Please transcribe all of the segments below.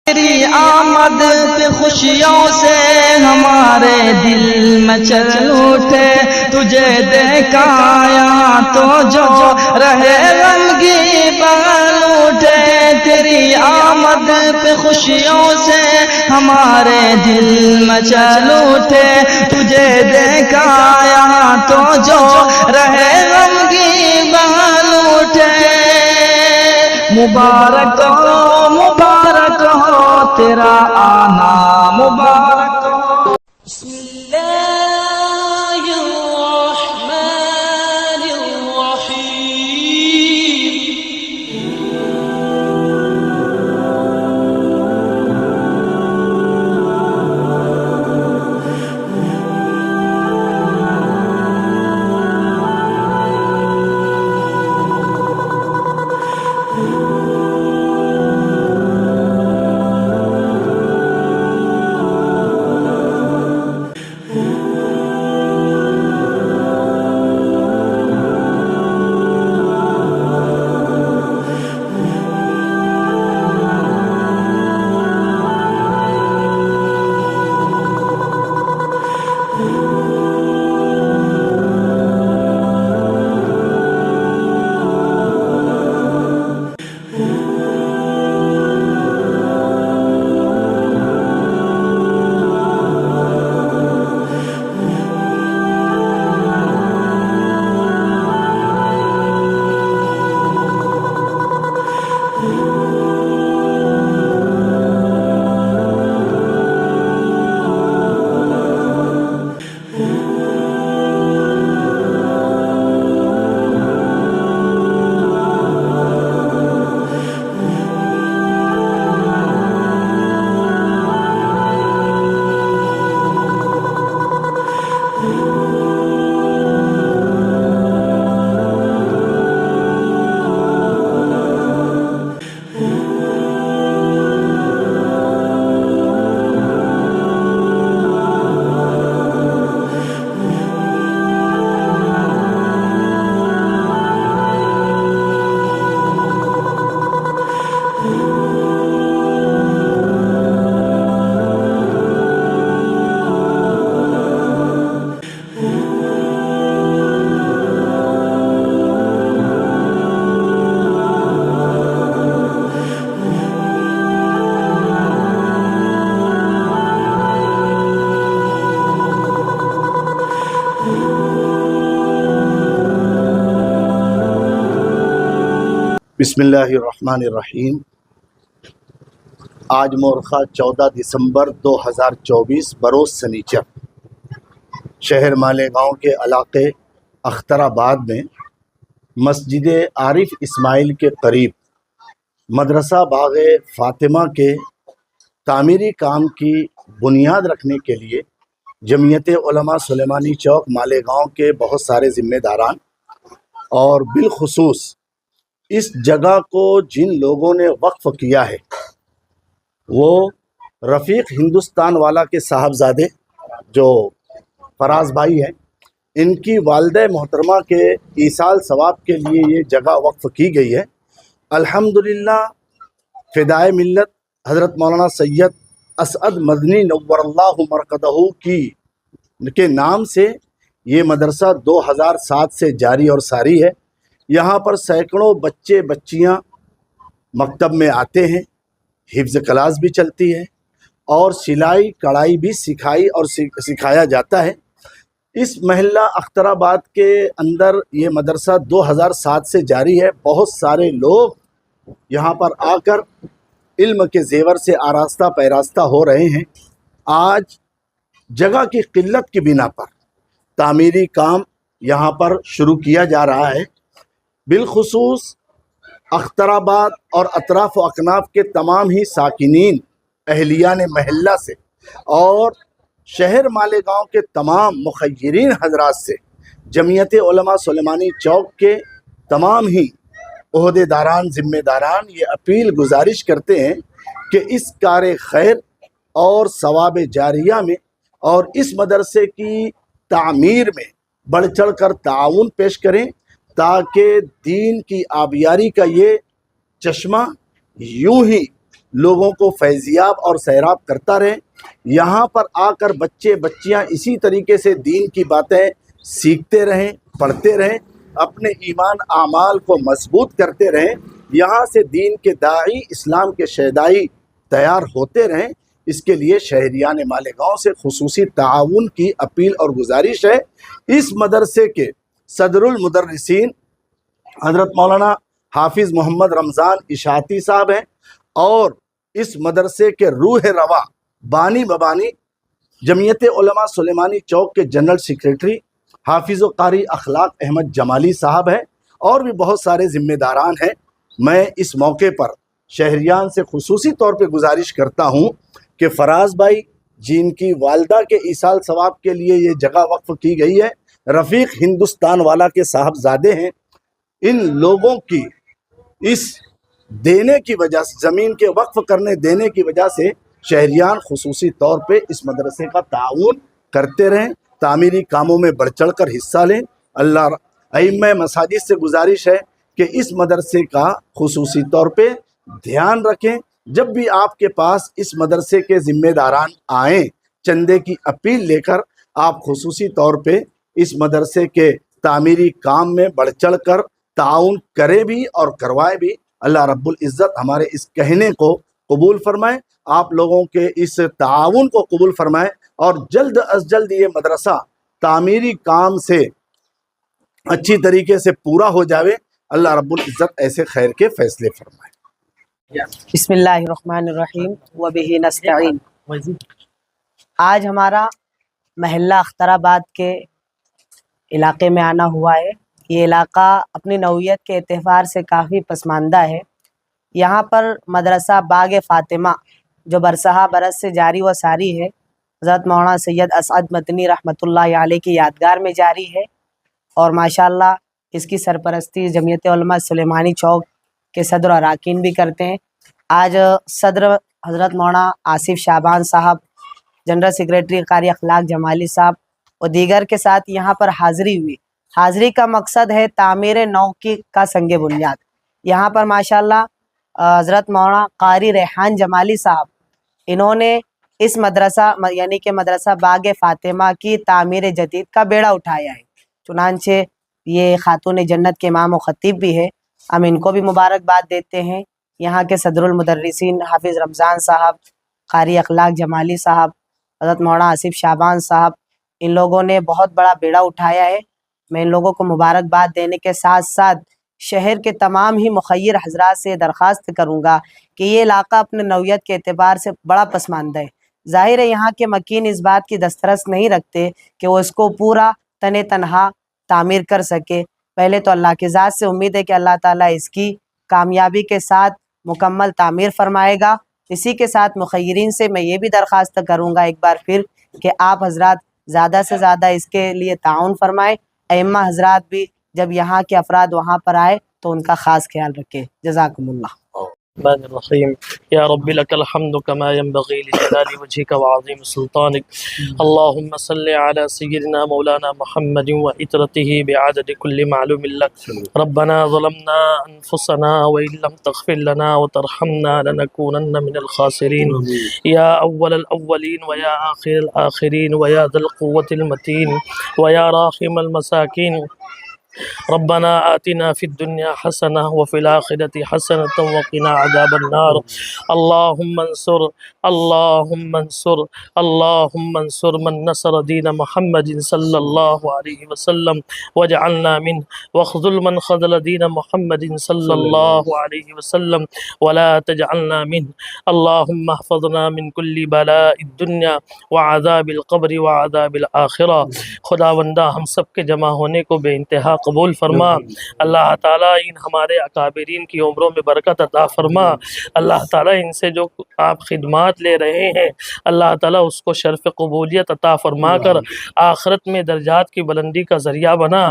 تیری آمد پہ خوشیوں سے ہمارے دل مچل اٹھے، تجھے دیکھا یہاں تو جو رہے غمگین بغل اٹھے۔ تیری آمد پہ خوشیوں سے ہمارے دل مچل اٹھے، تجھے دیکھا یہاں تو جو رہے غمگین بغل اٹھے۔ مبارک ہو مبارک ہو تیرا آنا، مبارک ہو۔ بسم اللہ الرحمن الرحیم۔ بسم اللہ الرحمن الرحیم۔ آج مورخہ 14 دسمبر 2024 بروز سنیچر، شہر مالیگاؤں کے علاقے اختر آباد میں مسجد عارف اسماعیل کے قریب مدرسہ باغ فاطمہ کے تعمیری کام کی بنیاد رکھنے کے لیے جمعیت علماء سلیمانی چوک مالیگاؤں کے بہت سارے ذمہ داران اور بالخصوص اس جگہ کو جن لوگوں نے وقف کیا ہے وہ رفیق ہندوستان والا کے صاحبزادے جو فراز بھائی ہیں، ان کی والدہ محترمہ کے ایصال ثواب کے لیے یہ جگہ وقف کی گئی ہے۔ الحمدللہ فدائے ملت حضرت مولانا سید اسعد مدنی نور اللہ مرقدہ کے نام سے یہ مدرسہ 2007 سے جاری اور ساری ہے۔ یہاں پر سینکڑوں بچے بچیاں مکتب میں آتے ہیں، حفظ کلاس بھی چلتی ہے اور سلائی کڑھائی بھی سکھایا جاتا ہے۔ اس محلہ اختر آباد کے اندر یہ مدرسہ 2007 سے جاری ہے۔ بہت سارے لوگ یہاں پر آ کر علم کے زیور سے آراستہ پیراستہ ہو رہے ہیں۔ آج جگہ کی قلت کی بنا پر تعمیری کام یہاں پر شروع کیا جا رہا ہے۔ بالخصوص اختر آباد اور اطراف و اکناف کے تمام ہی ساکنین اہلیان محلہ سے اور شہر مالیگاؤں کے تمام مخیرین حضرات سے جمعیت علماء سلیمانی چوک کے تمام ہی عہدے داران ذمہ داران یہ اپیل گزارش کرتے ہیں کہ اس کار خیر اور ثواب جاریہ میں اور اس مدرسے کی تعمیر میں بڑھ چڑھ کر تعاون پیش کریں تاکہ دین کی آبیاری کا یہ چشمہ یوں ہی لوگوں کو فیضیاب اور سیراب کرتا رہے۔ یہاں پر آ کر بچے بچیاں اسی طریقے سے دین کی باتیں سیکھتے رہیں، پڑھتے رہیں، اپنے ایمان اعمال کو مضبوط کرتے رہیں، یہاں سے دین کے داعی، اسلام کے شیدائی تیار ہوتے رہیں۔ اس کے لیے شہریان مالیگاؤں سے خصوصی تعاون کی اپیل اور گزارش ہے۔ اس مدرسے کے صدر المدرسین حضرت مولانا حافظ محمد رمضان اشاعتی صاحب ہیں، اور اس مدرسے کے روح رواں بانی مبانی جمعیت علماء سلیمانی چوک کے جنرل سیکریٹری حافظ و قاری اخلاق احمد جمالی صاحب ہیں، اور بھی بہت سارے ذمہ داران ہیں۔ میں اس موقع پر شہریان سے خصوصی طور پہ گزارش کرتا ہوں کہ فراز بھائی جن کی والدہ کے ایصال ثواب کے لیے یہ جگہ وقف کی گئی ہے، رفیق ہندوستان والا کے صاحبزادے ہیں، ان لوگوں کی اس دینے کی وجہ سے، زمین کے وقف کرنے دینے کی وجہ سے شہریان خصوصی طور پہ اس مدرسے کا تعاون کرتے رہیں، تعمیری کاموں میں بڑھ چڑھ کر حصہ لیں۔ اللہ ائمہ مساجد سے گزارش ہے کہ اس مدرسے کا خصوصی طور پہ دھیان رکھیں۔ جب بھی آپ کے پاس اس مدرسے کے ذمہ داران آئیں چندے کی اپیل لے کر، آپ خصوصی طور پہ اس مدرسے کے تعمیری کام میں بڑھ چڑھ کر تعاون کریں بھی اور کروائیں بھی۔ اللہ رب العزت ہمارے اس کہنے کو قبول فرمائے، آپ لوگوں کے اس تعاون کو قبول فرمائے، اور جلد از جلد یہ مدرسہ تعمیری کام سے اچھی طریقے سے پورا ہو جاوے۔ اللہ رب العزت ایسے خیر کے فیصلے فرمائے۔ بسم اللہ الرحمن الرحیم وبہ نستعین۔ آج ہمارا محلہ اختر آباد کے علاقے میں آنا ہوا ہے۔ یہ علاقہ اپنی نوعیت کے اعتبار سے کافی پسماندہ ہے۔ یہاں پر مدرسہ باغ فاطمہ جو برسہ برس سے جاری و ساری ہے، حضرت مولانا سید اسعد مدنی رحمۃ اللہ علیہ کی یادگار میں جاری ہے، اور ماشاءاللہ اس کی سرپرستی جمعیت علماء سلیمانی چوک کے صدر اراکین بھی کرتے ہیں۔ آج صدر حضرت مولانا آصف شعبان صاحب، جنرل سیکریٹری قاری اخلاق جمالی صاحب اور دیگر کے ساتھ یہاں پر حاضری ہوئی۔ حاضری کا مقصد ہے تعمیر نو کا سنگ بنیاد۔ یہاں پر ماشاءاللہ حضرت مولانا قاری ریحان جمالی صاحب، انہوں نے اس مدرسہ یعنی کہ مدرسہ باغ فاطمہ کی تعمیر جدید کا بیڑا اٹھایا ہے۔ چنانچہ یہ خاتون جنت کے امام و خطیب بھی ہے، ہم ان کو بھی مبارکباد دیتے ہیں۔ یہاں کے صدر المدرسین حافظ رمضان صاحب، قاری اخلاق جمالی صاحب، حضرت مولانا آصف شعبان صاحب، ان لوگوں نے بہت بڑا بیڑا اٹھایا ہے۔ میں ان لوگوں کو مبارکباد دینے کے ساتھ ساتھ شہر کے تمام ہی مخیر حضرات سے درخواست کروں گا کہ یہ علاقہ اپنے نوعیت کے اعتبار سے بڑا پسماندہ ہے۔ ظاہر ہے یہاں کے مکین اس بات کی دسترس نہیں رکھتے کہ وہ اس کو پورا تنہا تعمیر کر سکے۔ پہلے تو اللہ کی ذات سے امید ہے کہ اللہ تعالیٰ اس کی کامیابی کے ساتھ مکمل تعمیر فرمائے گا۔ اسی کے ساتھ مخیرین سے میں یہ بھی درخواست کروں گا ایک بار پھر کہ آپ حضرات زیادہ سے زیادہ اس کے لیے تعاون فرمائیں۔ ائمہ حضرات بھی جب یہاں کے افراد وہاں پر آئے تو ان کا خاص خیال رکھیں۔ جزاکم اللہ۔ الرحمن الرحیم یا رب لک الحمد کما ينبغي لجلال وجهك وعظیم سلطانك اللهم صل على سيدنا مولانا محمد وعترته بعدد كل معلوم لك ربنا ظلمنا انفسنا وان لم تغفر لنا وترحمنا لنكونن من الخاسرين یا اول الاولین ویا آخر الاخرین ویا ذا القوة المتین ویا راحم المساکین ربنا آتنا في الدنيا حسنة وفي الآخرة حسنة وقنا عذاب النار اللهم انصر من نصر دين محمد صلى الله عليه وسلم واجعلنا منه واخذل من خذل دين محمد صلى الله عليه وسلم ولا تجعلنا منه اللهم احفظنا من كل بلاء الدنيا وعذاب القبر وعذاب الآخرة۔ خداوندہ ہم سب کے جمع ہونے کو بے انتہا قبول فرما۔ اللہ تعالیٰ ان ہمارے اکابرین کی عمروں میں برکت عطا فرما۔ اللہ تعالیٰ ان سے جو آپ خدمات لے رہے ہیں اللہ تعالیٰ اس کو شرف قبولیت عطا فرما کر آخرت میں درجات کی بلندی کا ذریعہ بنا۔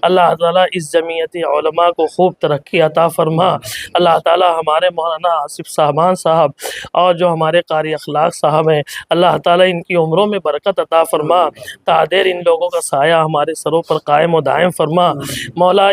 اللہ تعالیٰ اس جمعیت علماء کو خوب ترقی عطا فرما۔ اللہ تعالیٰ ہمارے مولانا آصف شعبان صاحب اور جو ہمارے قاری اخلاق صاحب ہیں اللہ تعالیٰ ان کی عمروں میں برکت عطا فرما۔ تا دیر ان لوگوں کا سایہ ہمارے سروں پر قائم و دائم فرما۔ مولا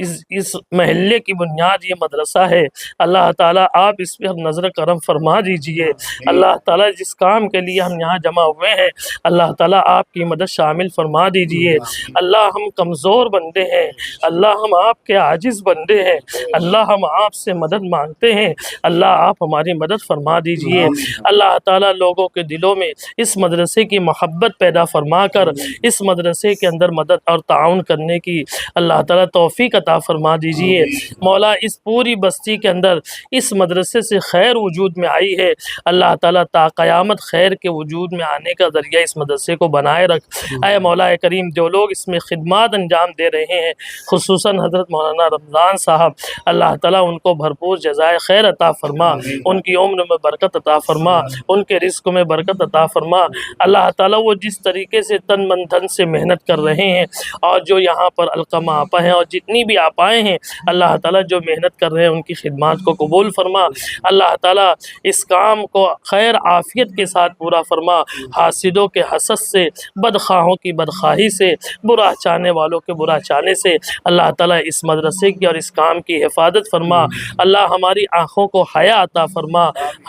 اس محلے کی بنیاد یہ مدرسہ ہے، اللہ تعالیٰ آپ اس پر نظر کرم فرما دیجئے۔ اللہ تعالیٰ جس کام کے لیے ہم یہاں جمع ہوئے ہیں، اللہ تعالیٰ آپ کی مدد شامل فرما دیجئے۔ اللہ ہم کمزور بندے ہیں، اللہ ہم آپ کے عاجز بندے ہیں، اللہ ہم آپ سے مدد مانگتے ہیں، اللہ آپ ہماری مدد فرما دیجئے۔ اللہ تعالیٰ لوگوں کے دلوں میں اس مدرسے کی محبت پیدا فرما کر اس مدرسے کے اندر مدد اور تعاون کرنے کی اللہ تعالیٰ توفیق عطا فرما دیجئے۔ مولا اس پوری بستی کے اندر اس مدرسے سے خیر وجود میں آئی ہے، اللہ تعالیٰ تا قیامت خیر کے وجود میں آنے کا ذریعہ اس مدرسے کو بنائے رکھ۔ اے مولا کریم جو لوگ اس میں خدمات انجام دے رہے ہیں، خصوصاً حضرت مولانا رمضان صاحب، اللہ تعالیٰ ان کو بھرپور جزائے خیر عطا فرما، ان کی عمر میں برکت عطا فرما، ان کے رزق میں برکت عطا فرما۔ اللہ تعالیٰ وہ جس طریقے سے تن من دھن سے محنت کر رہے ہیں، اور جو یہاں پر علقمہ آپا ہیں اور جتنی بھی آپائیں ہیں، اللہ تعالیٰ جو محنت کر رہے ہیں ان کی خدمات کو قبول فرما۔ اللہ تعالیٰ اس کام کو خیر عافیت کے ساتھ پورا فرما، حاسدوں کے حسد سے، بدخواہوں کی بدخواہی سے، برا چاہنے والوں کے برا چاہنے سے اللہ تعالیٰ اس مدرسے کی اور اس کام کی حفاظت فرما۔ اللہ ہماری آنکھوں کو حیا عطا فرما،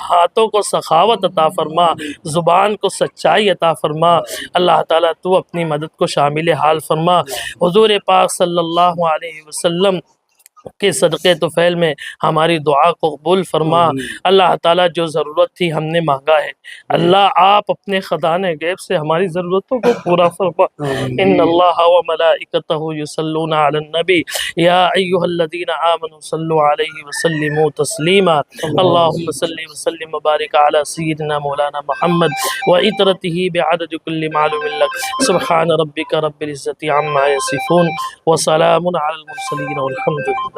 ہاتھوں کو سخاوت عطا فرما، زبان کو سچائی عطا فرما۔ اللہ تعالیٰ تو اپنی مدد کو شامل حال فرما۔ حضور پاک صلی اللہ علیہ وسلم کے صدقے طفیل میں ہماری دعا کو قبول فرما۔ اللہ تعالیٰ جو ضرورت تھی ہم نے مانگا ہے، اللہ آپ اپنے خزانے غیب سے ہماری ضرورتوں کو پورا فرما۔ ان اللہ و ملائکتہ یصلون علی النبی یا ایھا الذین آمنوا صلوا علیہ وسلموا تسلیما۔ اللہم صلی وسلم وبارک علی سیدنا مولانا محمد وعطرتہ بعدد کل معلوم لک۔ سبحان ربک رب العزۃ عما یصفون وسلام علی المرسلین والحمد للہ۔